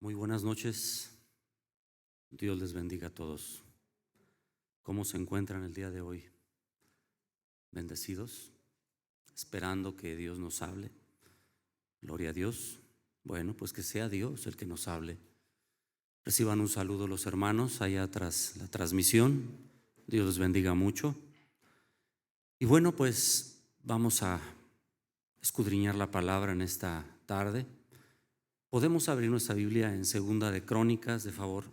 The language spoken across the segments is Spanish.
Muy buenas noches. Dios les bendiga a todos. ¿Cómo se encuentran el día de hoy? ¿Bendecidos? Esperando que Dios nos hable. Gloria a Dios. Bueno, pues que sea Dios el que nos hable. Reciban un saludo los hermanos allá tras la transmisión. Dios les bendiga mucho. Y bueno, pues vamos a escudriñar la palabra en esta tarde. Podemos abrir nuestra Biblia en Segunda de Crónicas, de favor.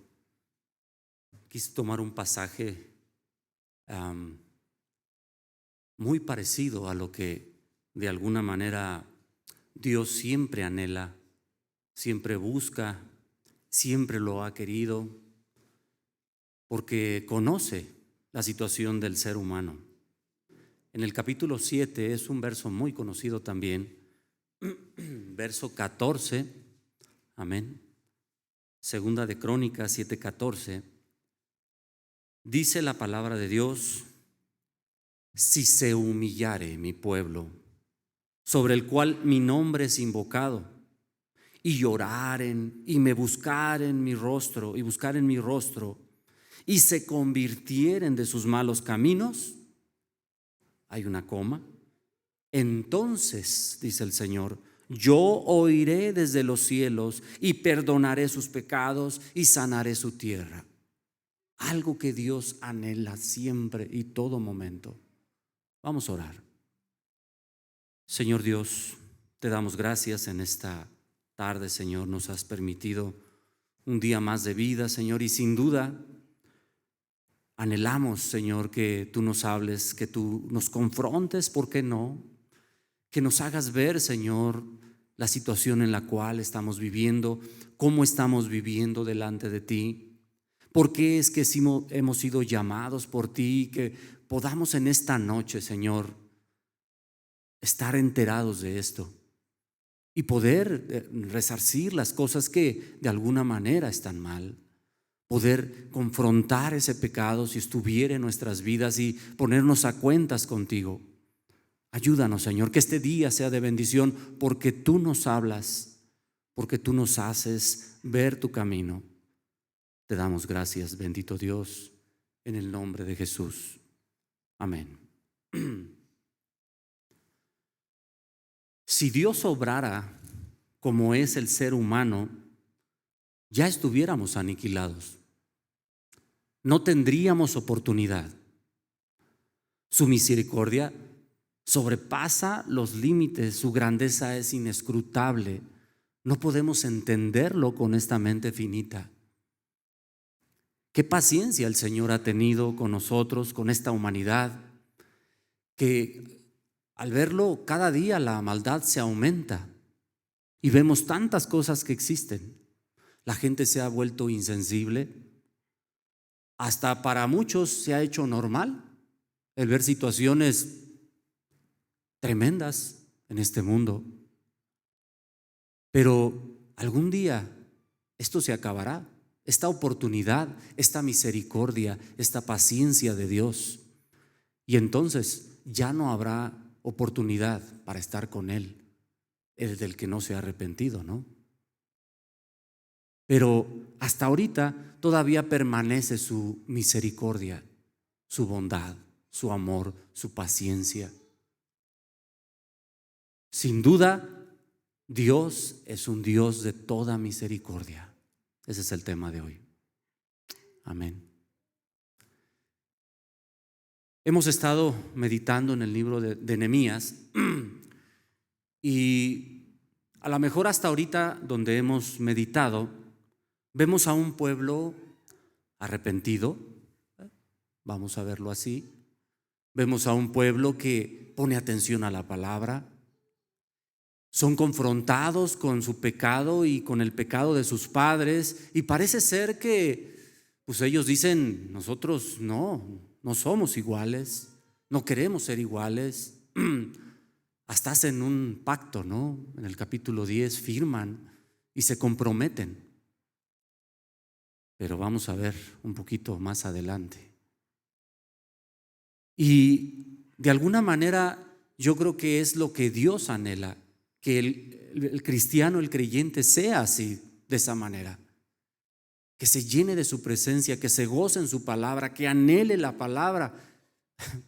Quise tomar un pasaje muy parecido a lo que de alguna manera Dios siempre anhela, siempre busca, siempre lo ha querido, porque conoce la situación del ser humano. En el capítulo 7 es un verso muy conocido también, verso 14. Amén. Segunda de Crónicas 7:14. Dice la palabra de Dios: si se humillare mi pueblo, sobre el cual mi nombre es invocado, y lloraren y me buscaren mi rostro, y se convirtieren de sus malos caminos, hay una coma, entonces, dice el Señor, yo oiré desde los cielos y perdonaré sus pecados y sanaré su tierra. Algo que Dios anhela siempre y todo momento. Vamos a orar. Señor Dios, te damos gracias en esta tarde, Señor. Nos has permitido un día más de vida, Señor, y sin duda anhelamos, Señor, que tú nos hables, que tú nos confrontes, ¿por qué no? Que nos hagas ver, Señor, la situación en la cual estamos viviendo, cómo estamos viviendo delante de ti. ¿Por qué es que hemos sido llamados por ti? Que podamos en esta noche, Señor, estar enterados de esto y poder resarcir las cosas que de alguna manera están mal. Poder confrontar ese pecado si estuviera en nuestras vidas y ponernos a cuentas contigo. Ayúdanos, Señor, que este día sea de bendición porque tú nos hablas, porque tú nos haces ver tu camino. Te damos gracias, bendito Dios, en el nombre de Jesús. Amén. Si Dios obrara como es el ser humano, ya estuviéramos aniquilados. No tendríamos oportunidad. Su misericordia sobrepasa los límites, su grandeza es inescrutable. No podemos entenderlo con esta mente finita. Qué paciencia el Señor ha tenido con nosotros, con esta humanidad, que al verlo cada día la maldad se aumenta y vemos tantas cosas que existen. La gente se ha vuelto insensible, hasta para muchos se ha hecho normal el ver situaciones tremendas en este mundo. Pero algún día esto se acabará. Esta oportunidad, esta misericordia, esta paciencia de Dios. Y entonces ya no habrá oportunidad para estar con Él, el del que no se ha arrepentido, ¿no? Pero hasta ahorita todavía permanece su misericordia, su bondad, su amor, su paciencia. Sin duda, Dios es un Dios de toda misericordia. Ese es el tema de hoy. Amén. Hemos estado meditando en el libro de Nehemías y a lo mejor hasta ahorita donde hemos meditado vemos a un pueblo arrepentido, vamos a verlo así. Vemos a un pueblo que pone atención a la palabra. Son confrontados con su pecado y con el pecado de sus padres y parece ser que pues ellos dicen, nosotros no somos iguales, no queremos ser iguales. Hasta hacen un pacto, ¿no? En el capítulo 10 firman y se comprometen. Pero vamos a ver un poquito más adelante. Y de alguna manera yo creo que es lo que Dios anhela, que el cristiano, el creyente sea así. de esa manera. Que se llene de su presencia, que se goce en su palabra, que anhele la palabra,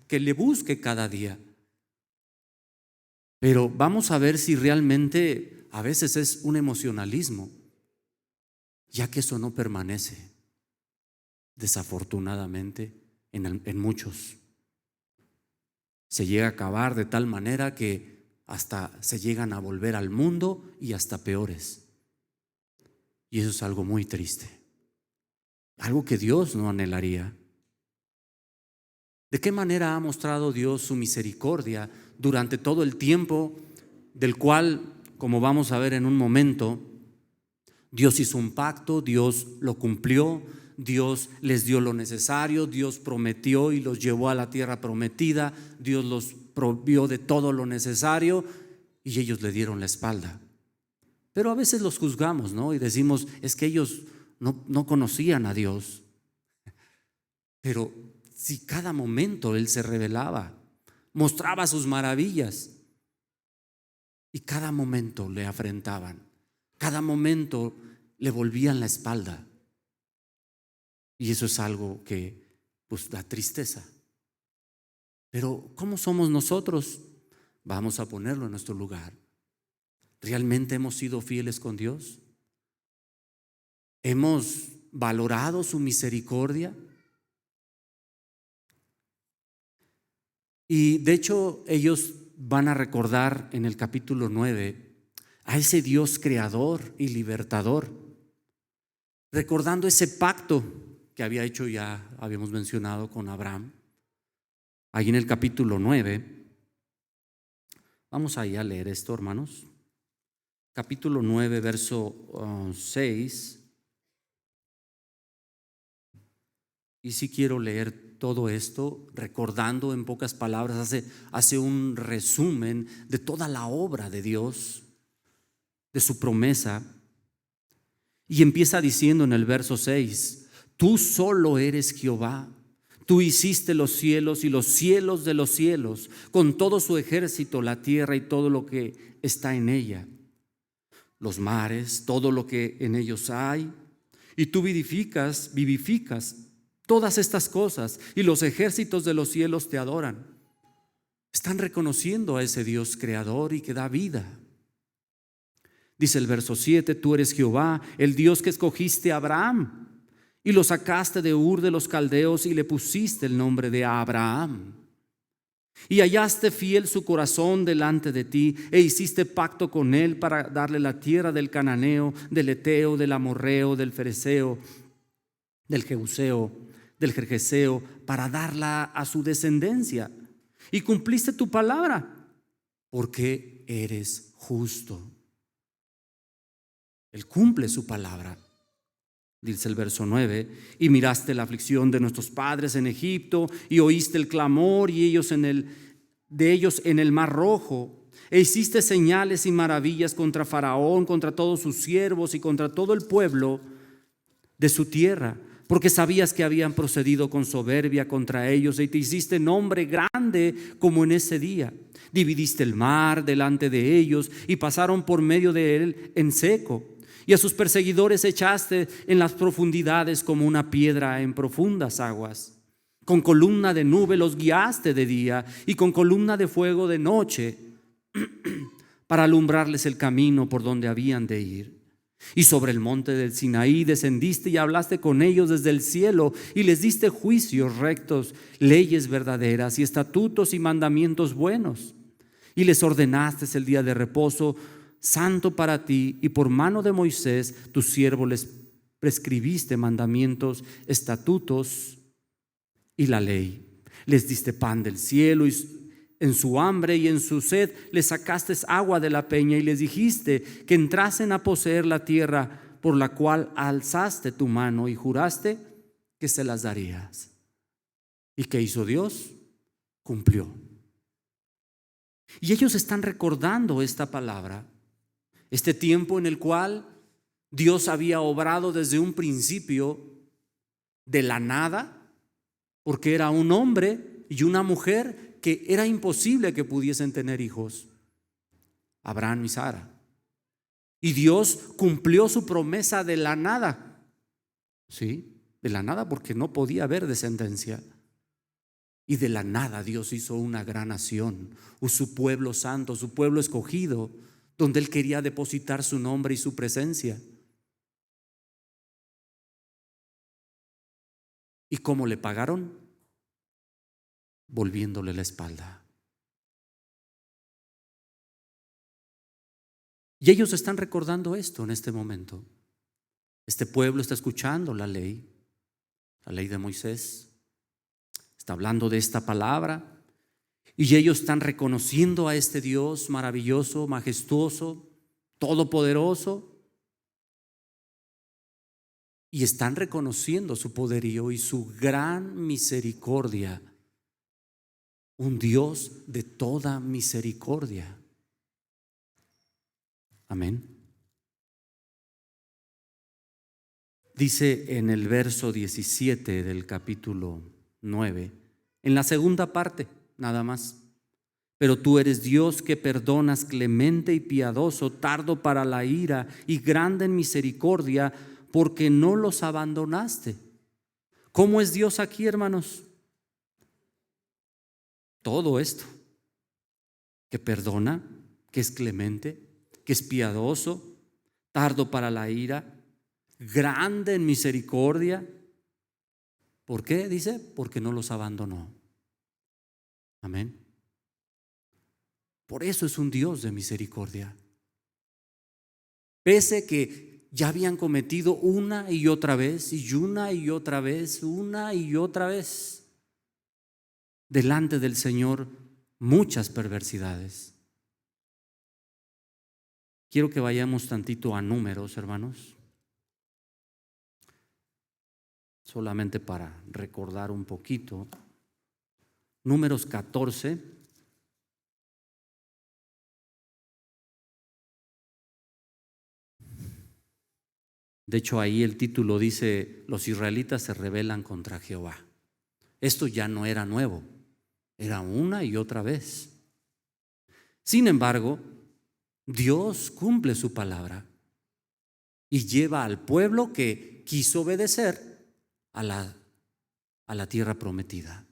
que le busque cada día. Pero vamos a ver si realmente a veces es un emocionalismo, ya que eso no permanece, desafortunadamente, en muchos. Se llega a acabar de tal manera que hasta se llegan a volver al mundo y hasta peores. Y eso es algo muy triste, algo que Dios no anhelaría. ¿De qué manera ha mostrado Dios su misericordia durante todo el tiempo del cual, como vamos a ver en un momento, Dios hizo un pacto, Dios lo cumplió, Dios les dio lo necesario, Dios prometió y los llevó a la tierra prometida, Dios los provió de todo lo necesario y ellos le dieron la espalda? Pero a veces los juzgamos, ¿no? Y decimos, es que ellos no conocían a Dios. Pero si cada momento Él se revelaba, mostraba sus maravillas y cada momento le afrentaban, cada momento le volvían la espalda. Y eso es algo que pues da tristeza. Pero ¿cómo somos nosotros? Vamos a ponerlo en nuestro lugar. ¿Realmente hemos sido fieles con Dios? ¿Hemos valorado su misericordia? Y de hecho ellos van a recordar en el capítulo 9 a ese Dios creador y libertador, recordando ese pacto que había hecho, ya habíamos mencionado, con Abraham. Ahí en el capítulo 9, vamos ahí a leer esto, hermanos. Capítulo 9, verso 6. Y si quiero leer todo esto, recordando en pocas palabras, hace un resumen de toda la obra de Dios, de su promesa. Y empieza diciendo en el verso 6, tú solo eres Jehová, tú hiciste los cielos y los cielos de los cielos, con todo su ejército, la tierra y todo lo que está en ella, los mares, todo lo que en ellos hay, y tú vivificas todas estas cosas, y los ejércitos de los cielos te adoran. Están reconociendo a ese Dios creador y que da vida. Dice el verso 7, tú eres Jehová, el Dios que escogiste a Abraham y lo sacaste de Ur de los Caldeos y le pusiste el nombre de Abraham. Y hallaste fiel su corazón delante de ti e hiciste pacto con él para darle la tierra del Cananeo, del Eteo, del Amorreo, del Fereceo, del Jebuseo, del Gergeseo, para darla a su descendencia. Y cumpliste tu palabra, porque eres justo. Él cumple su palabra. Dice el verso 9, y miraste la aflicción de nuestros padres en Egipto, y oíste el clamor de ellos en el mar Rojo, e hiciste señales y maravillas contra Faraón, contra todos sus siervos y contra todo el pueblo de su tierra, porque sabías que habían procedido con soberbia contra ellos, y te hiciste nombre grande como en ese día. Dividiste el mar delante de ellos y pasaron por medio de él en seco. Y a sus perseguidores echaste en las profundidades como una piedra en profundas aguas. Con columna de nube los guiaste de día y con columna de fuego de noche para alumbrarles el camino por donde habían de ir. Y sobre el monte del Sinaí descendiste y hablaste con ellos desde el cielo y les diste juicios rectos, leyes verdaderas y estatutos y mandamientos buenos. Y les ordenaste el día de reposo santo para ti, y por mano de Moisés tu siervo les prescribiste mandamientos, estatutos y la ley. Les diste pan del cielo y en su hambre y en su sed les sacaste agua de la peña, y les dijiste que entrasen a poseer la tierra por la cual alzaste tu mano y juraste que se las darías. ¿Y qué hizo Dios? Cumplió. Y ellos están recordando esta palabra, este tiempo en el cual Dios había obrado desde un principio de la nada, porque era un hombre y una mujer que era imposible que pudiesen tener hijos, Abraham y Sara. Y Dios cumplió su promesa de la nada. Sí, de la nada, porque no podía haber descendencia. Y de la nada Dios hizo una gran nación, su pueblo santo, su pueblo escogido, donde Él quería depositar su nombre y su presencia. ¿Y cómo le pagaron? Volviéndole la espalda. Y ellos están recordando esto en este momento. Este pueblo está escuchando la ley de Moisés. Está hablando de esta palabra. Y ellos están reconociendo a este Dios maravilloso, majestuoso, todopoderoso. Y están reconociendo su poderío y su gran misericordia. Un Dios de toda misericordia. Amén. Dice en el verso 17 del capítulo 9, en la segunda parte, nada más. Pero tú eres Dios que perdonas, clemente y piadoso, tardo para la ira y grande en misericordia, porque no los abandonaste. ¿Cómo es Dios aquí, hermanos? Todo esto, que perdona, que es clemente, que es piadoso, tardo para la ira, grande en misericordia. ¿Por qué? Dice, porque no los abandonó. Amén. Por eso es un Dios de misericordia. Pese que ya habían cometido una y otra vez, y una y otra vez, una y otra vez, delante del Señor, muchas perversidades. Quiero que vayamos tantito a Números, hermanos, solamente para recordar un poquito. Números 14. De hecho, ahí el título dice: los israelitas se rebelan contra Jehová. Esto ya no era nuevo, era una y otra vez. Sin embargo, Dios cumple su palabra y lleva al pueblo que quiso obedecer a la tierra prometida.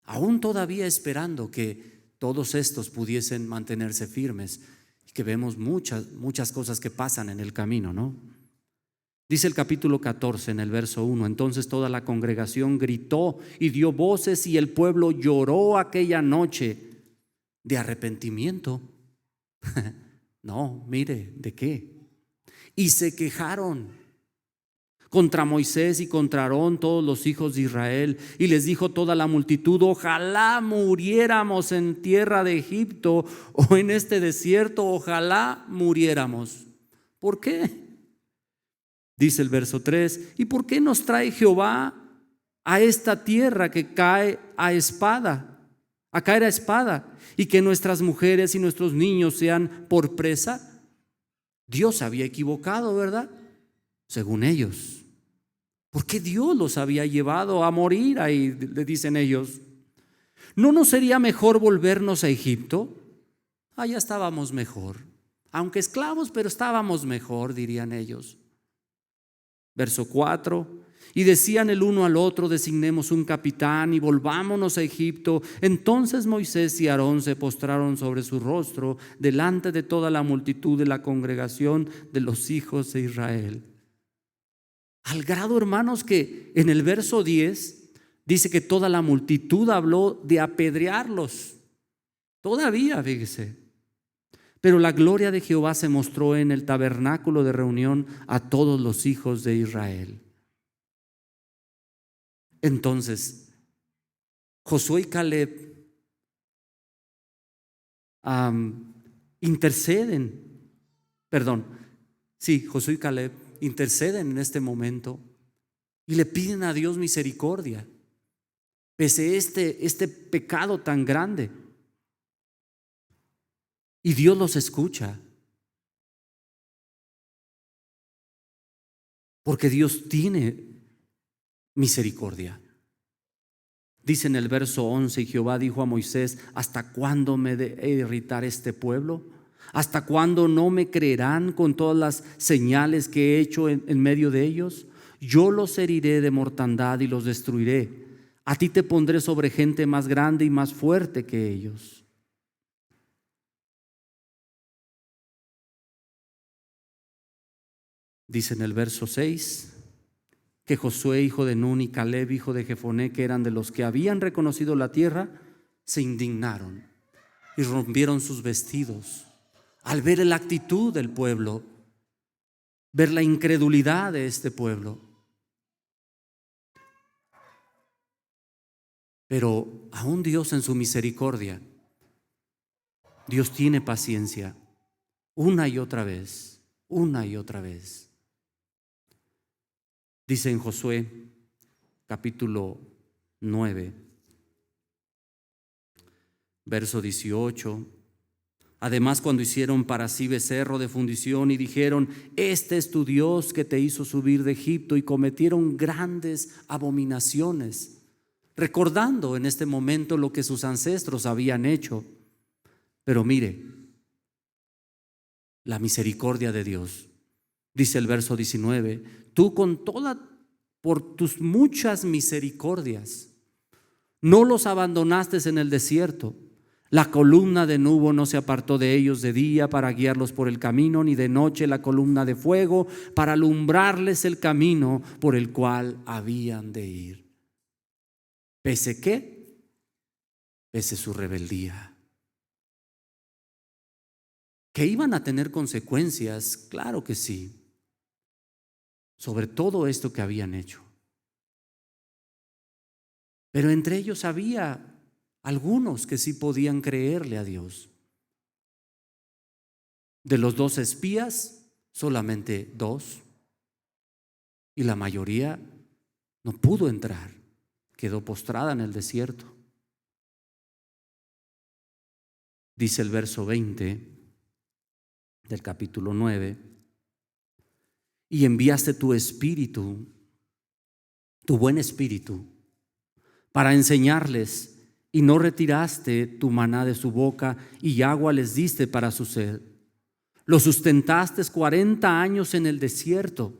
Aún todavía esperando que todos estos pudiesen mantenerse firmes, y que vemos muchas cosas que pasan en el camino, ¿no? Dice el capítulo 14 en el verso 1: entonces toda la congregación gritó y dio voces, y el pueblo lloró aquella noche de arrepentimiento. No, mire, ¿de qué? Y se quejaron contra Moisés y contra Aarón todos los hijos de Israel, y les dijo toda la multitud: ojalá muriéramos en tierra de Egipto o en este desierto, ojalá muriéramos. ¿Por qué? Dice el verso 3: ¿y por qué nos trae Jehová a esta tierra que cae a espada, a caer a espada, y que nuestras mujeres y nuestros niños sean por presa? Dios había equivocado, ¿verdad? Según ellos. ¿Por qué Dios los había llevado a morir ahí? Le dicen ellos. ¿No nos sería mejor volvernos a Egipto? Allá estábamos mejor. Aunque esclavos, pero estábamos mejor, dirían ellos. Verso 4: y decían el uno al otro: designemos un capitán y volvámonos a Egipto. Entonces Moisés y Aarón se postraron sobre su rostro delante de toda la multitud de la congregación de los hijos de Israel. Al grado, hermanos, que en el verso 10 dice que toda la multitud habló de apedrearlos. Todavía, fíjese. Pero la gloria de Jehová se mostró en el tabernáculo de reunión a todos los hijos de Israel. Entonces, Josué y Caleb Josué y Caleb interceden en este momento y le piden a Dios misericordia, pese a este pecado tan grande. Y Dios los escucha, porque Dios tiene misericordia. Dice en el verso 11: y Jehová dijo a Moisés: ¿hasta cuándo me he de irritar este pueblo? ¿Hasta cuándo no me creerán con todas las señales que he hecho en medio de ellos? Yo los heriré de mortandad y los destruiré. A ti te pondré sobre gente más grande y más fuerte que ellos. Dice en el verso 6 que Josué, hijo de Nun, y Caleb, hijo de Jefoné, que eran de los que habían reconocido la tierra, se indignaron y rompieron sus vestidos al ver la actitud del pueblo, ver la incredulidad de este pueblo. Pero aún Dios en su misericordia, Dios tiene paciencia una y otra vez, una y otra vez. Dice en Josué capítulo 9, verso 18: además, cuando hicieron para sí becerro de fundición y dijeron: este es tu Dios que te hizo subir de Egipto, y cometieron grandes abominaciones, recordando en este momento lo que sus ancestros habían hecho. Pero mire, la misericordia de Dios. Dice el verso 19: tú por tus muchas misericordias no los abandonaste en el desierto. La columna de nube no se apartó de ellos de día para guiarlos por el camino, ni de noche la columna de fuego para alumbrarles el camino por el cual habían de ir. ¿Pese qué? Pese su rebeldía. ¿Que iban a tener consecuencias? Claro que sí, sobre todo esto que habían hecho. Pero entre ellos había algunos que sí podían creerle a Dios. De los 2 espías, solamente 2. Y la mayoría no pudo entrar, quedó postrada en el desierto. Dice el verso 20 del capítulo 9: y enviaste tu espíritu, tu buen espíritu, para enseñarles, y no retiraste tu maná de su boca, y agua les diste para su sed. Los sustentaste 40 años en el desierto.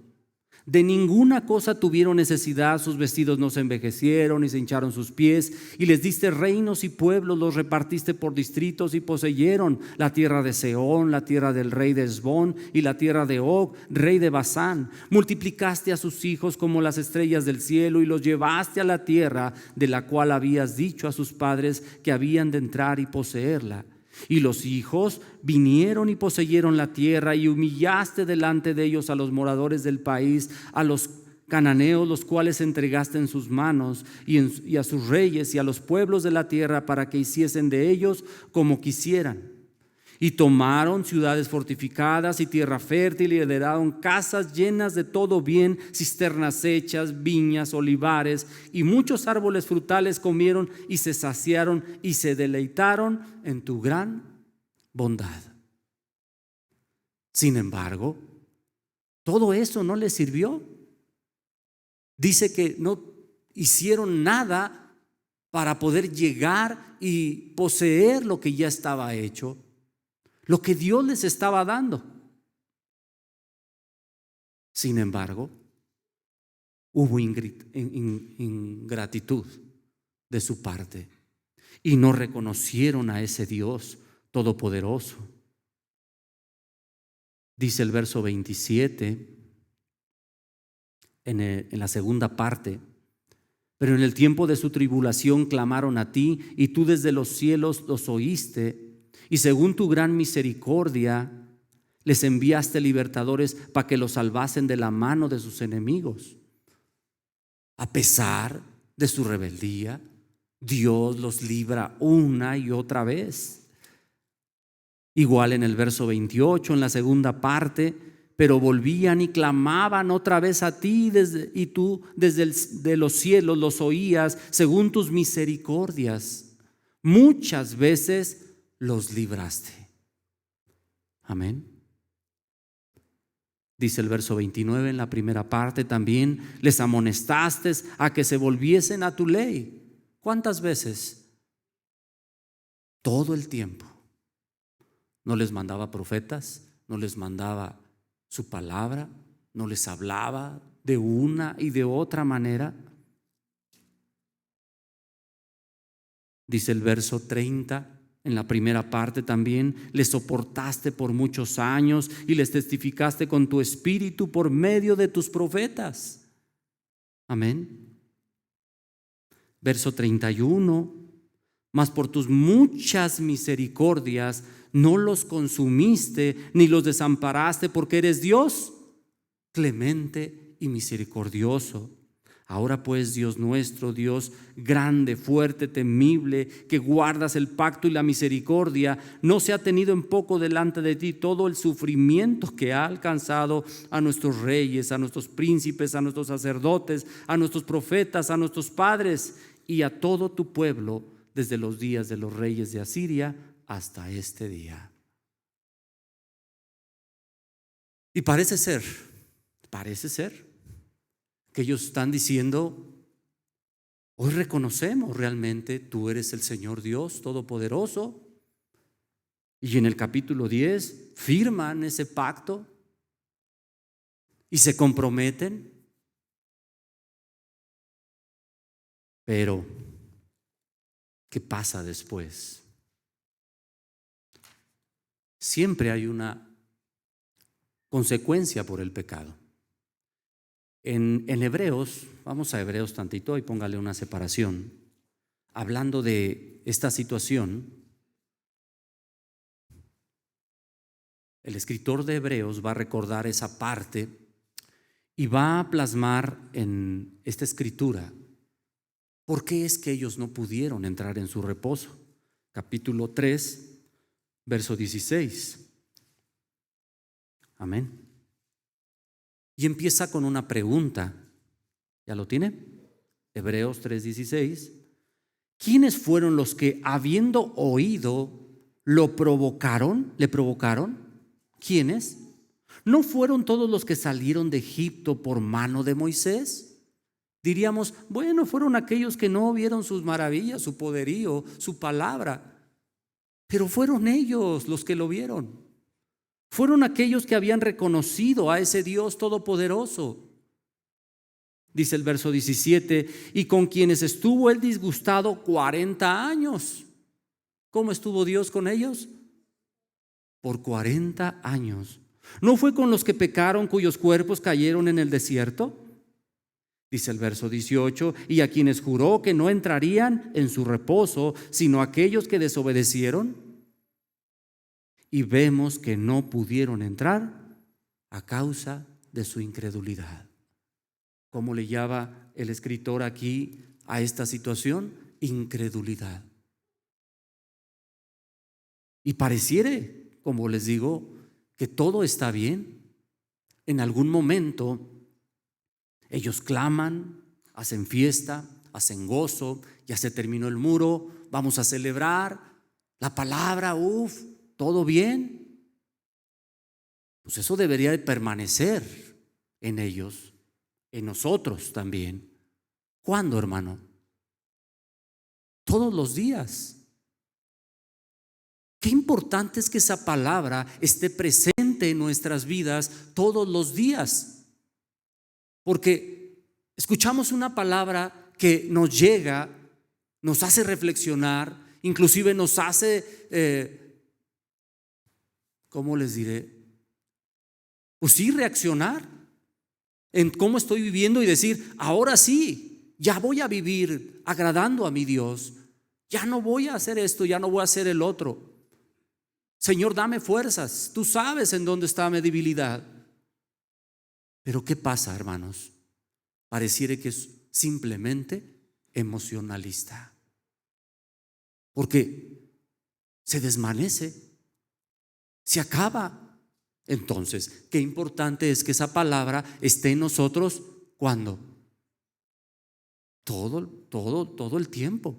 De ninguna cosa tuvieron necesidad, sus vestidos no se envejecieron ni se hincharon sus pies, y les diste reinos y pueblos, los repartiste por distritos, y poseyeron la tierra de Sehón, la tierra del rey de Hesbón y la tierra de Og, rey de Basán. Multiplicaste a sus hijos como las estrellas del cielo, y los llevaste a la tierra de la cual habías dicho a sus padres que habían de entrar y poseerla. Y los hijos vinieron y poseyeron la tierra, y humillaste delante de ellos a los moradores del país, a los cananeos, los cuales entregaste en sus manos, y a sus reyes y a los pueblos de la tierra, para que hiciesen de ellos como quisieran. Y tomaron ciudades fortificadas y tierra fértil, y heredaron casas llenas de todo bien, cisternas hechas, viñas, olivares y muchos árboles frutales comieron, y se saciaron y se deleitaron en tu gran bondad. Sin embargo, todo eso no les sirvió. Dice que no hicieron nada para poder llegar y poseer lo que ya estaba hecho, lo que Dios les estaba dando. Sin embargo, hubo ingratitud de su parte, y no reconocieron a ese Dios todopoderoso. Dice el verso 27 en la segunda parte: pero en el tiempo de su tribulación clamaron a ti, y tú desde los cielos los oíste, y según tu gran misericordia les enviaste libertadores para que los salvasen de la mano de sus enemigos. A pesar de su rebeldía, Dios los libra una y otra vez. Igual en el verso 28, en la segunda parte: pero volvían y clamaban otra vez a ti, y tú de los cielos los oías según tus misericordias. Muchas veces los libraste. Amén. Dice el verso 29 en la primera parte: también les amonestaste a que se volviesen a tu ley. ¿Cuántas veces? Todo el tiempo. No les mandaba profetas, no les mandaba su palabra, no les hablaba de una y de otra manera. Dice el verso 30, en la primera parte también: les soportaste por muchos años y les testificaste con tu espíritu por medio de tus profetas. Amén. Verso 31: mas por tus muchas misericordias no los consumiste ni los desamparaste, porque eres Dios clemente y misericordioso. Ahora pues, Dios nuestro, Dios grande, fuerte, temible, que guardas el pacto y la misericordia, no se ha tenido en poco delante de ti todo el sufrimiento que ha alcanzado a nuestros reyes, a nuestros príncipes, a nuestros sacerdotes, a nuestros profetas, a nuestros padres y a todo tu pueblo, desde los días de los reyes de Asiria hasta este día. Y parece ser que ellos están diciendo: hoy reconocemos realmente tú eres el Señor Dios Todopoderoso. Y en el capítulo 10 firman ese pacto y se comprometen. Pero ¿qué pasa después? Siempre hay una consecuencia por el pecado. En Hebreos, vamos a Hebreos tantito y póngale una separación. Hablando de esta situación, el escritor de Hebreos va a recordar esa parte y va a plasmar en esta escritura por qué es que ellos no pudieron entrar en su reposo. Capítulo 3, verso 16. Amén. Y empieza con una pregunta. ¿Ya lo tiene? Hebreos 3:16. ¿Quiénes fueron los que, habiendo oído, lo provocaron? ¿Le provocaron? ¿Quiénes? ¿No fueron todos los que salieron de Egipto por mano de Moisés? Diríamos, bueno, fueron aquellos que no vieron sus maravillas, su poderío, su palabra. Pero fueron ellos los que lo vieron. Fueron aquellos que habían reconocido a ese Dios todopoderoso. Dice el verso 17: y con quienes estuvo él disgustado 40 años. ¿Cómo estuvo Dios con ellos? Por 40 años. ¿No fue con los que pecaron, cuyos cuerpos cayeron en el desierto? Dice el verso 18: y a quienes juró que no entrarían en su reposo, sino aquellos que desobedecieron. Y vemos que no pudieron entrar a causa de su incredulidad. ¿Cómo le llama el escritor aquí a esta situación? Incredulidad. Y pareciere, como les digo, que todo está bien. En algún momento ellos claman, hacen fiesta, hacen gozo, ya se terminó el muro, vamos a celebrar la palabra, todo bien. Pues eso debería de permanecer en ellos, en nosotros también. ¿Cuándo, hermano? Todos los días. Qué importante es que esa palabra esté presente en nuestras vidas todos los días. Porque escuchamos una palabra que nos llega, nos hace reflexionar, inclusive nos hace, ¿cómo les diré? Pues sí, reaccionar en cómo estoy viviendo y decir, ahora sí, ya voy a vivir agradando a mi Dios. Ya no voy a hacer esto, ya no voy a hacer el otro. Señor, dame fuerzas. Tú sabes en dónde está mi debilidad. Pero ¿qué pasa, hermanos? Pareciera que es simplemente emocionalista. Porque se desvanece, se acaba. Entonces, qué importante es que esa palabra esté en nosotros. ¿Cuándo? Todo el tiempo.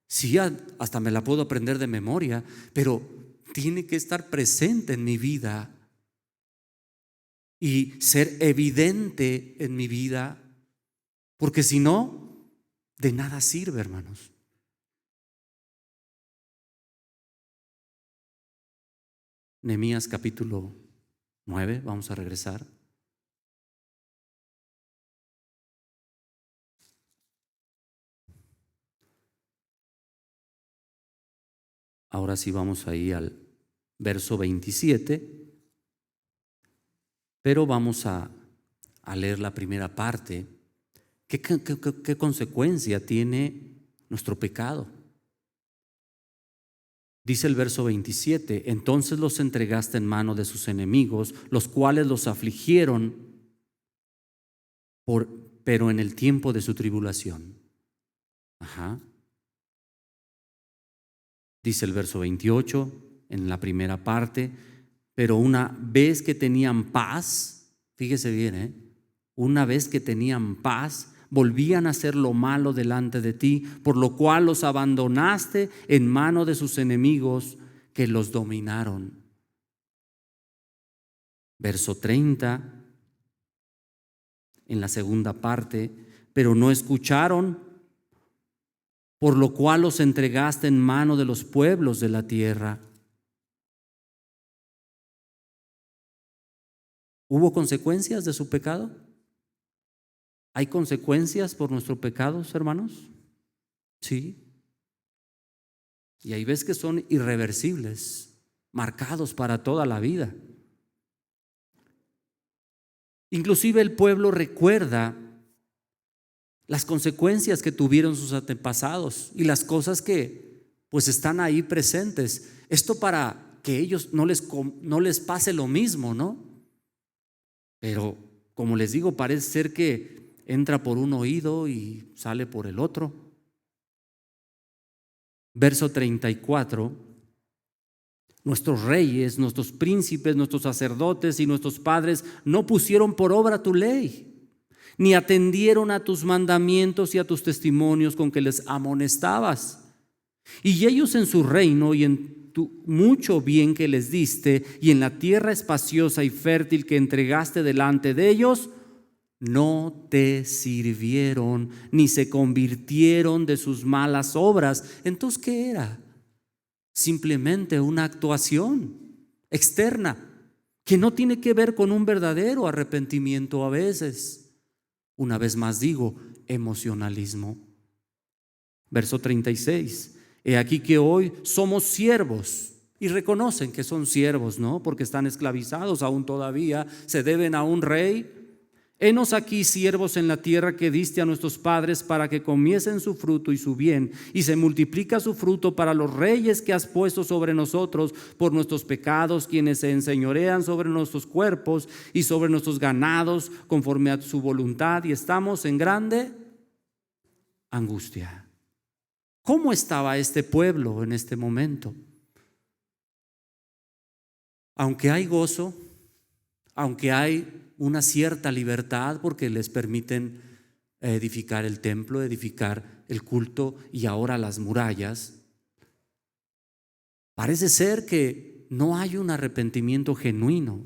Sí, hasta me la puedo aprender de memoria, pero tiene que estar presente en mi vida y ser evidente en mi vida, porque si no, de nada sirve, hermanos. Nehemías capítulo 9, vamos a regresar. Ahora sí vamos ahí al verso 27, pero vamos a leer la primera parte. ¿Qué consecuencia tiene nuestro pecado? Dice el verso 27, entonces los entregaste en mano de sus enemigos, los cuales los afligieron, pero en el tiempo de su tribulación. Ajá. Dice el verso 28, en la primera parte, pero una vez que tenían paz, fíjese bien, una vez que tenían paz, volvían a hacer lo malo delante de ti, por lo cual los abandonaste en mano de sus enemigos que los dominaron. Verso 30, en la segunda parte, pero no escucharon, por lo cual los entregaste en mano de los pueblos de la tierra. ¿Hubo consecuencias de su pecado? ¿Hay consecuencias por nuestros pecados, hermanos? Sí. Y hay veces que son irreversibles, marcados para toda la vida. Inclusive el pueblo recuerda las consecuencias que tuvieron sus antepasados y las cosas que pues están ahí presentes. Esto para que ellos no les pase lo mismo, ¿no? Pero como les digo, parece ser que entra por un oído y sale por el otro. Verso 34, nuestros reyes, nuestros príncipes, nuestros sacerdotes y nuestros padres no pusieron por obra tu ley, ni atendieron a tus mandamientos y a tus testimonios con que les amonestabas. Y ellos en su reino y en tu mucho bien que les diste y en la tierra espaciosa y fértil que entregaste delante de ellos, no te sirvieron ni se convirtieron de sus malas obras. Entonces, ¿qué era? Simplemente una actuación externa que no tiene que ver con un verdadero arrepentimiento a veces. Una vez más digo, emocionalismo. Verso 36. He aquí que hoy somos siervos, y reconocen que son siervos, ¿no? Porque están esclavizados aún todavía, se deben a un rey. Henos aquí siervos en la tierra que diste a nuestros padres para que comiesen su fruto y su bien, y se multiplica su fruto para los reyes que has puesto sobre nosotros por nuestros pecados, quienes se enseñorean sobre nuestros cuerpos y sobre nuestros ganados conforme a su voluntad, y estamos en grande angustia. ¿Cómo estaba este pueblo en este momento? Aunque hay gozo, aunque hay una cierta libertad porque les permiten edificar el templo, edificar el culto y ahora las murallas, parece ser que no hay un arrepentimiento genuino.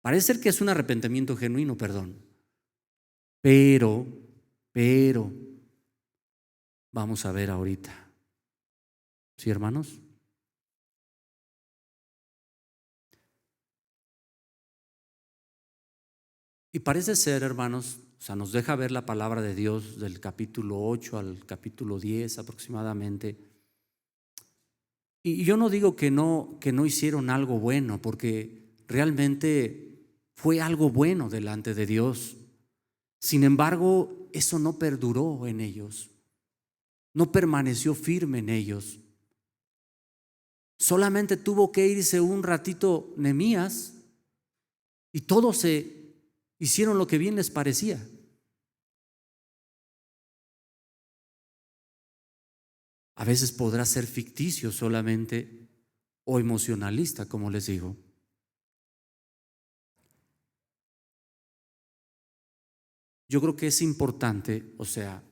Parece ser que es un arrepentimiento genuino, perdón. Pero, vamos a ver ahorita. ¿Sí, hermanos? Y parece ser, hermanos, o sea, nos deja ver la palabra de Dios del capítulo 8 al capítulo 10 aproximadamente. Y yo no digo que no hicieron algo bueno, porque realmente fue algo bueno delante de Dios. Sin embargo, eso no perduró en ellos, no permaneció firme en ellos. Solamente tuvo que irse un ratito Nehemías y todos se hicieron lo que bien les parecía. A veces podrá ser ficticio solamente o emocionalista, como les digo. Yo creo que es importante, o sea,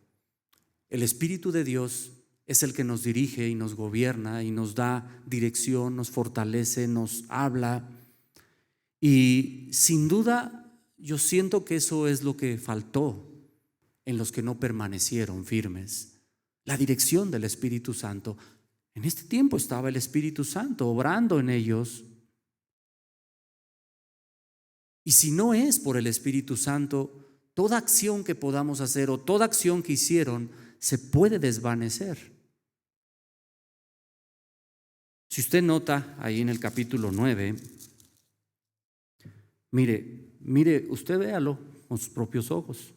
el Espíritu de Dios es el que nos dirige y nos gobierna y nos da dirección, nos fortalece, nos habla. Y sin duda, yo siento que eso es lo que faltó en los que no permanecieron firmes. La dirección del Espíritu Santo. En este tiempo estaba el Espíritu Santo obrando en ellos. Y si no es por el Espíritu Santo, toda acción que podamos hacer o toda acción que hicieron se puede desvanecer. Si usted nota ahí en el capítulo 9, mire, usted véalo con sus propios ojos.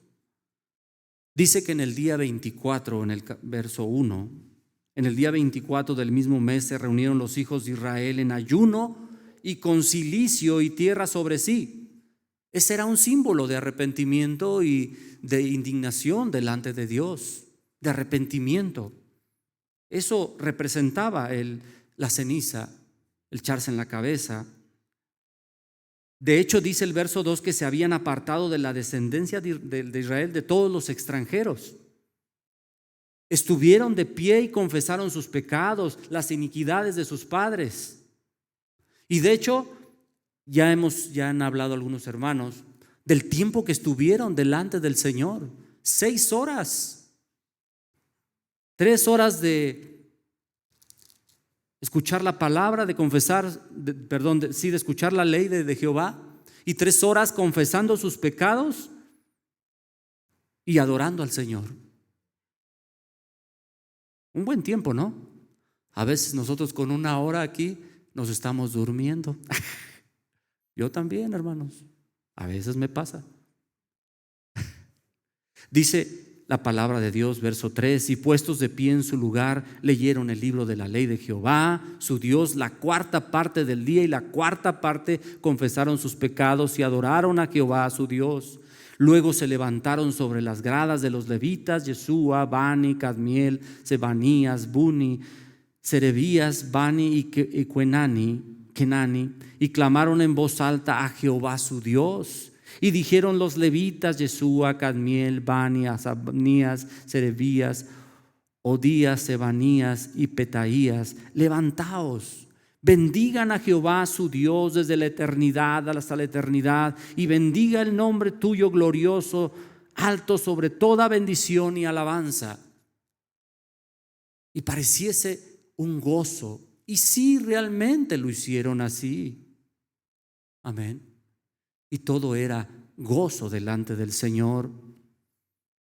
Dice que en el día 24, en el verso 1, en el día 24 del mismo mes se reunieron los hijos de Israel en ayuno y con cilicio y tierra sobre sí. Ese era un símbolo de arrepentimiento y de indignación delante de Dios, de arrepentimiento. Eso representaba la ceniza, el echarse en la cabeza. De hecho, dice el verso 2 que se habían apartado de la descendencia de Israel, de todos los extranjeros. Estuvieron de pie y confesaron sus pecados, las iniquidades de sus padres. Y de hecho, ya han hablado algunos hermanos del tiempo que estuvieron delante del Señor. 6 horas. 3 horas de escuchar la palabra, de confesar, de escuchar la ley de Jehová, y 3 horas confesando sus pecados y adorando al Señor. Un buen tiempo, ¿no? A veces nosotros con 1 hora aquí nos estamos durmiendo. Yo también, hermanos, a veces me pasa. Dice la palabra de Dios, verso 3, y puestos de pie en su lugar, leyeron el libro de la ley de Jehová, su Dios, la 4ª parte del día, y la 4ª parte confesaron sus pecados y adoraron a Jehová, su Dios. Luego se levantaron sobre las gradas de los levitas, Yeshua, Bani, Cadmiel, Sebanías, Buni, Serebías, Bani y Kenani, y clamaron en voz alta a Jehová su Dios. Y dijeron los levitas, Yeshua, Cadmiel, Bani, Asanías, Serebías, Odías, Sebanías y Petaías: levantaos, bendigan a Jehová su Dios desde la eternidad hasta la eternidad, y bendiga el nombre tuyo glorioso, alto sobre toda bendición y alabanza. Y pareciese un gozo, y sí, realmente lo hicieron así. Amén. Y todo era gozo delante del Señor,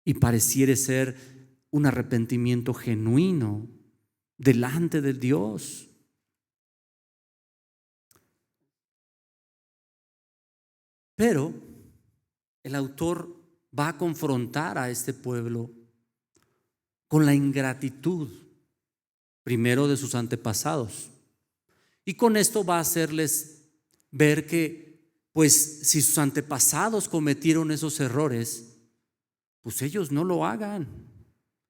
y pareciera ser un arrepentimiento genuino delante de Dios. Pero el autor va a confrontar a este pueblo con la ingratitud, primero de sus antepasados, y con esto va a hacerles ver que, pues, si sus antepasados cometieron esos errores, pues ellos no lo hagan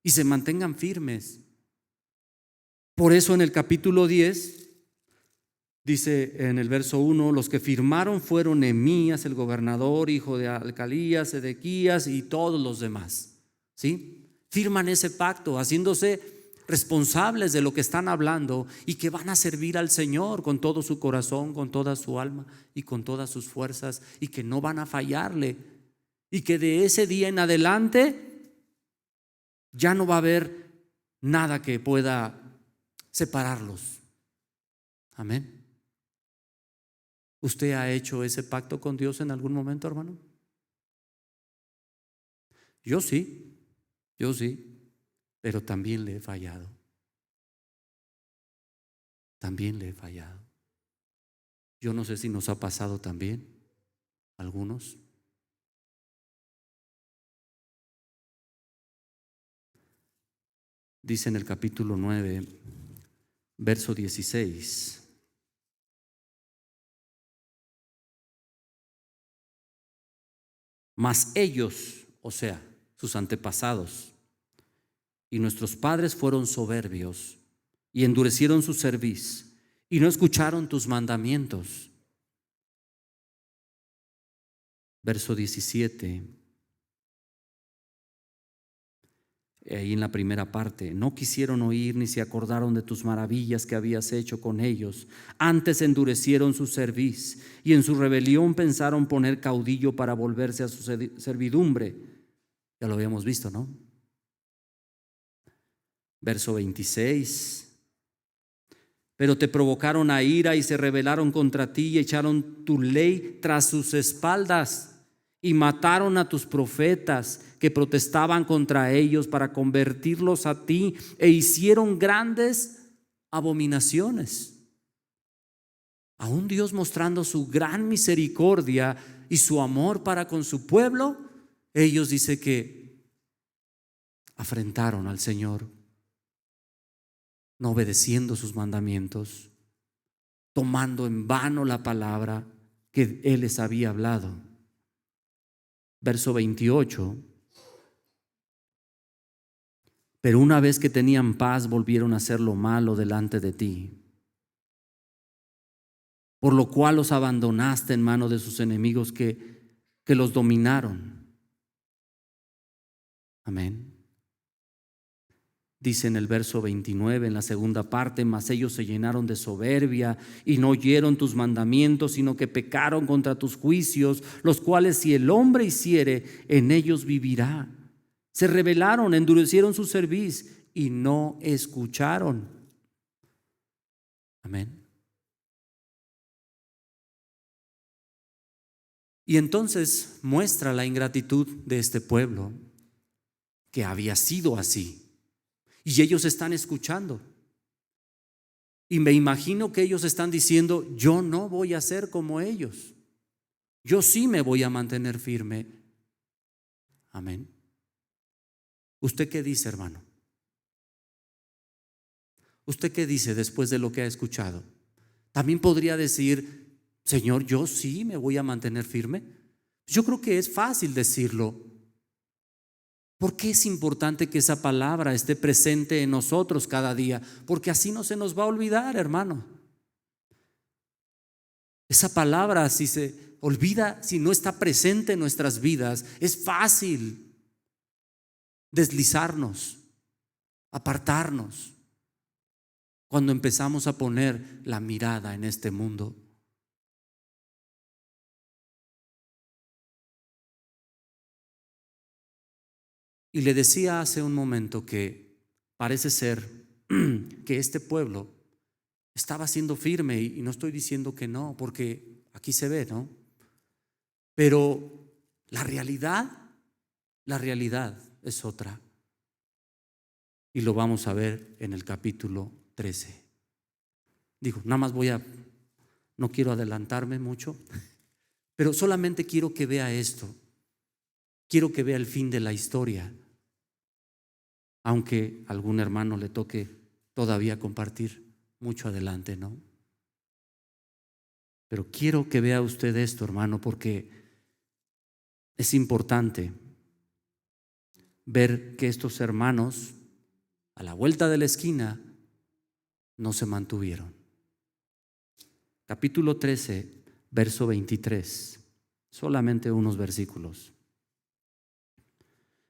y se mantengan firmes. Por eso en el capítulo 10 dice en el verso 1: los que firmaron fueron Nehemías, el gobernador, hijo de Alcalías, Sedequías y todos los demás. ¿Sí? Firman ese pacto haciéndose responsables de lo que están hablando, y que van a servir al Señor con todo su corazón, con toda su alma y con todas sus fuerzas, y que no van a fallarle, y que de ese día en adelante ya no va a haber nada que pueda separarlos. Amén. ¿Usted ha hecho ese pacto con Dios en algún momento, hermano? Yo sí, pero también le he fallado. También le he fallado. Yo no sé si nos ha pasado también, algunos. Dice en el capítulo 9, verso 16: mas ellos, o sea, sus antepasados y nuestros padres, fueron soberbios y endurecieron su cerviz y no escucharon tus mandamientos. Verso 17, ahí en la primera parte: no quisieron oír ni se acordaron de tus maravillas que habías hecho con ellos. Antes endurecieron su cerviz y en su rebelión pensaron poner caudillo para volverse a su servidumbre. Ya lo habíamos visto, ¿no? Verso 26: pero te provocaron a ira y se rebelaron contra ti y echaron tu ley tras sus espaldas y mataron a tus profetas que protestaban contra ellos para convertirlos a ti e hicieron grandes abominaciones. Aún Dios, mostrando su gran misericordia y su amor para con su pueblo, ellos dice que afrentaron al Señor, no obedeciendo sus mandamientos, tomando en vano la palabra que Él les había hablado. Verso 28. Pero una vez que tenían paz, volvieron a hacer lo malo delante de ti, por lo cual los abandonaste en mano de sus enemigos que los dominaron. Amén. Dice en el verso 29, en la segunda parte: mas ellos se llenaron de soberbia y no oyeron tus mandamientos, sino que pecaron contra tus juicios, los cuales si el hombre hiciere, en ellos vivirá. Se rebelaron, endurecieron su cerviz y no escucharon. Amén. Y entonces muestra la ingratitud de este pueblo, que había sido así. Y ellos están escuchando. Y me imagino que ellos están diciendo: yo no voy a ser como ellos. Yo sí me voy a mantener firme. Amén. ¿Usted qué dice, hermano? ¿Usted qué dice después de lo que ha escuchado? También podría decir: Señor, yo sí me voy a mantener firme. Yo creo que es fácil decirlo. ¿Por qué es importante que esa palabra esté presente en nosotros cada día? Porque así no se nos va a olvidar, hermano. Esa palabra, si se olvida, si no está presente en nuestras vidas, es fácil deslizarnos, apartarnos, cuando empezamos a poner la mirada en este mundo. Y le decía hace un momento que parece ser que este pueblo estaba siendo firme, y no estoy diciendo que no, porque aquí se ve, ¿no? Pero la realidad es otra. Y lo vamos a ver en el capítulo 13. Digo, nada más no quiero adelantarme mucho, pero solamente quiero que vea esto. Quiero que vea el fin de la historia, aunque a algún hermano le toque todavía compartir mucho adelante, ¿no? Pero quiero que vea usted esto, hermano, porque es importante ver que estos hermanos, a la vuelta de la esquina, no se mantuvieron. Capítulo 13, verso 23, solamente unos versículos.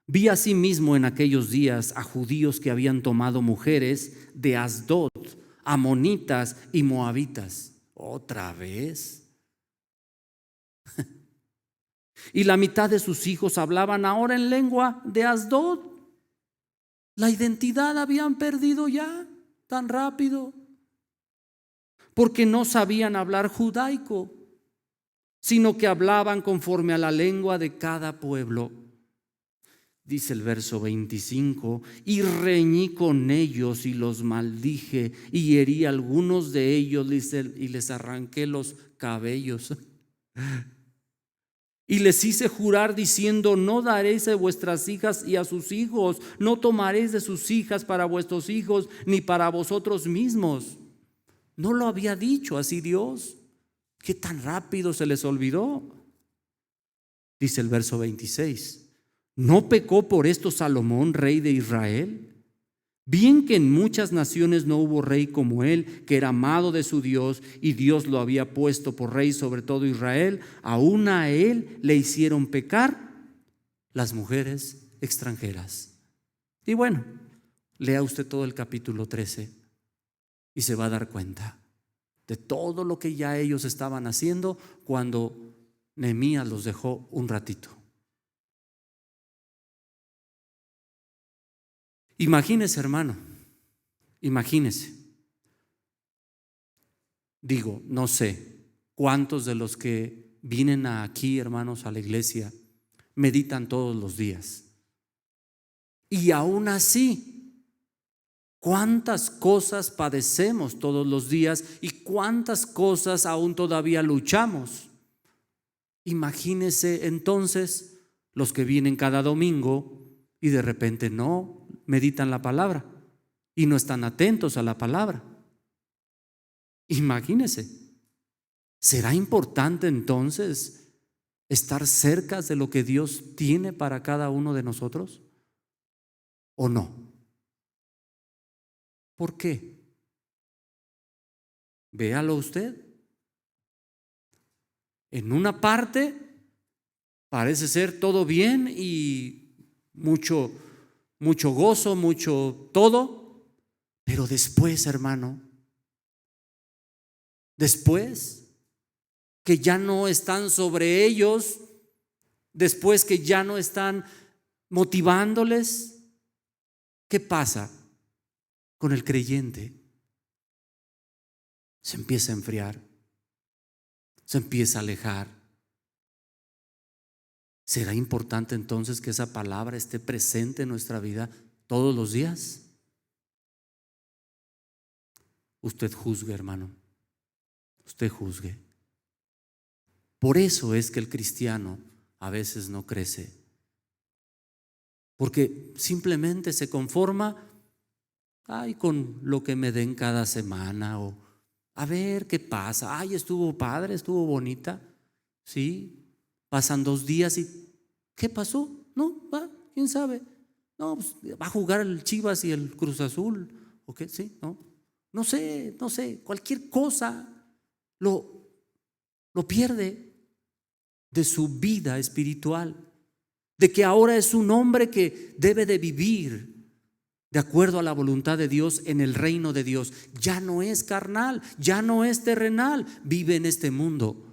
Vi asimismo en aquellos días a judíos que habían tomado mujeres de Asdod, amonitas y moabitas. ¿Otra vez? Y la mitad de sus hijos hablaban ahora en lengua de Asdod. La identidad habían perdido ya tan rápido, porque no sabían hablar judaico, sino que hablaban conforme a la lengua de cada pueblo. Dice el verso 25: y reñí con ellos y los maldije y herí a algunos de ellos y les arranqué los cabellos. Y les hice jurar diciendo: no daréis a vuestras hijas y a sus hijos, no tomaréis de sus hijas para vuestros hijos, ni para vosotros mismos. ¿No lo había dicho así Dios? ¿Qué tan rápido se les olvidó? Dice el verso 26: ¿no pecó por esto Salomón, rey de Israel? Bien que en muchas naciones no hubo rey como él, que era amado de su Dios, y Dios lo había puesto por rey sobre todo Israel. Aún a él le hicieron pecar las mujeres extranjeras. Y bueno, lea usted todo el capítulo 13 y se va a dar cuenta de todo lo que ya ellos estaban haciendo cuando Nehemías los dejó un ratito. Imagínese, hermano, imagínese Digo, no sé cuántos de los que vienen aquí, hermanos, a la iglesia, meditan todos los días. Y aún así, cuántas cosas padecemos todos los días y cuántas cosas aún todavía luchamos. Imagínese entonces los que vienen cada domingo y de repente no meditan la palabra y no están atentos a la palabra. Imagínese. ¿Será importante entonces estar cerca de lo que Dios tiene para cada uno de nosotros? ¿O no? ¿Por qué? Véalo usted. En una parte parece ser todo bien y mucho gozo, mucho todo, pero después, hermano, después que ya no están sobre ellos, después que ya no están motivándoles, ¿qué pasa con el creyente? Se empieza a enfriar, se empieza a alejar. ¿Será importante entonces que esa palabra esté presente en nuestra vida todos los días? Usted juzgue, hermano, usted juzgue. Por eso es que el cristiano a veces no crece, porque simplemente se conforma con lo que me den cada semana, o a ver qué pasa. Estuvo padre, estuvo bonita. Sí, pasan 2 días y ¿qué pasó? No, quién sabe. No, pues, va a jugar el Chivas y el Cruz Azul, ¿o qué? Sí, no sé, cualquier cosa lo pierde de su vida espiritual, de que ahora es un hombre que debe de vivir de acuerdo a la voluntad de Dios en el reino de Dios. Ya no es carnal, ya no es terrenal, vive en este mundo,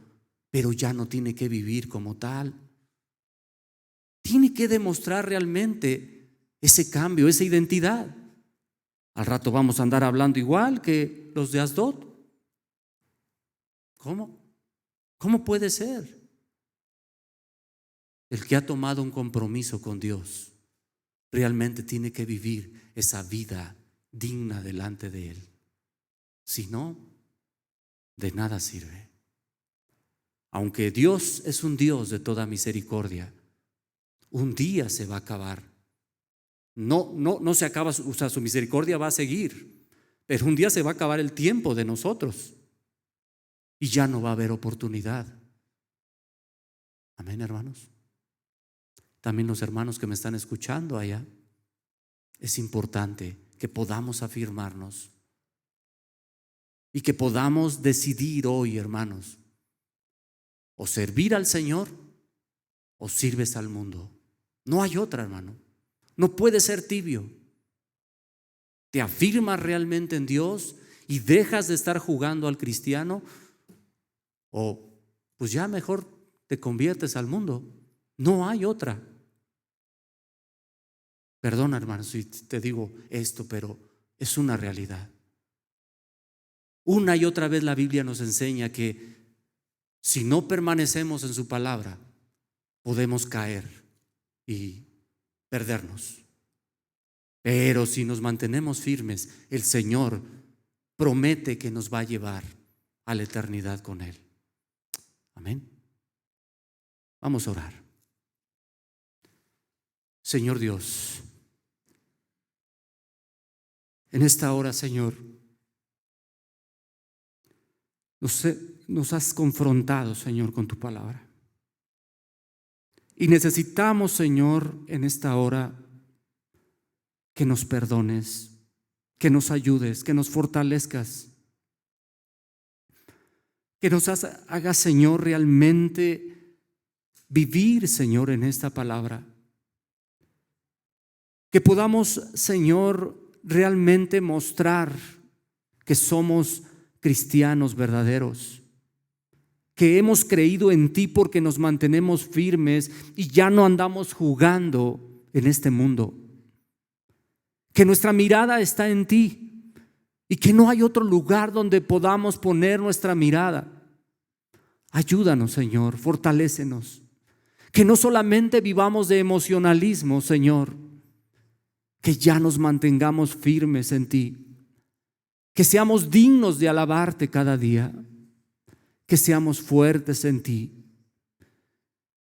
pero ya no tiene que vivir como tal. Tiene que demostrar realmente ese cambio, esa identidad. Al rato vamos a andar hablando igual que los de Asdod. ¿Cómo puede ser? El que ha tomado un compromiso con Dios realmente tiene que vivir esa vida digna delante de Él. Si no, de nada sirve. Aunque Dios es un Dios de toda misericordia, un día se va a acabar. No se acaba, o sea, su misericordia va a seguir, pero un día se va a acabar el tiempo de nosotros y ya no va a haber oportunidad. Amén, hermanos. También los hermanos que me están escuchando allá, es importante que podamos afirmarnos y que podamos decidir hoy, hermanos, o servir al Señor o sirves al mundo. No hay otra, hermano. No puedes ser tibio. Te afirmas realmente en Dios y dejas de estar jugando al cristiano, o pues ya mejor te conviertes al mundo. No hay otra. Perdona, hermano, si te digo esto, pero es una realidad. Una y otra vez la Biblia nos enseña que si no permanecemos en su palabra, podemos caer y perdernos. Pero si nos mantenemos firmes, el Señor promete que nos va a llevar a la eternidad con Él. Amén. Vamos a orar. Señor Dios, en esta hora, Señor, nos has confrontado, Señor, con tu palabra. Y necesitamos, Señor, en esta hora que nos perdones, que nos ayudes, que nos fortalezcas, que nos hagas, Señor, realmente vivir, Señor, en esta palabra. Que podamos, Señor, realmente mostrar que somos cristianos verdaderos, que hemos creído en ti porque nos mantenemos firmes y ya no andamos jugando en este mundo, que nuestra mirada está en ti, y que no hay otro lugar donde podamos poner nuestra mirada. Ayúdanos, Señor, fortalécenos. Que no solamente vivamos de emocionalismo, Señor, que ya nos mantengamos firmes en ti, que seamos dignos de alabarte cada día, que seamos fuertes en ti,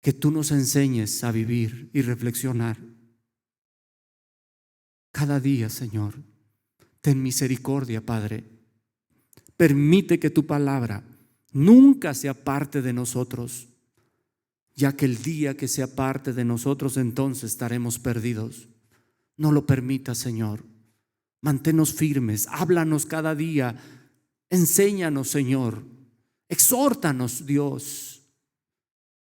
que tú nos enseñes a vivir y reflexionar. Cada día, Señor, ten misericordia, Padre. Permite que tu palabra nunca se aparte de nosotros, ya que el día que se aparte de nosotros, entonces estaremos perdidos. No lo permitas, Señor. Manténnos firmes, háblanos cada día, enséñanos, Señor, exhórtanos, Dios,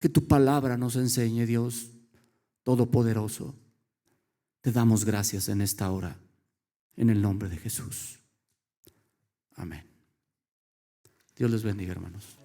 que tu palabra nos enseñe, Dios Todopoderoso. Te damos gracias en esta hora, en el nombre de Jesús. Amén. Dios les bendiga, hermanos.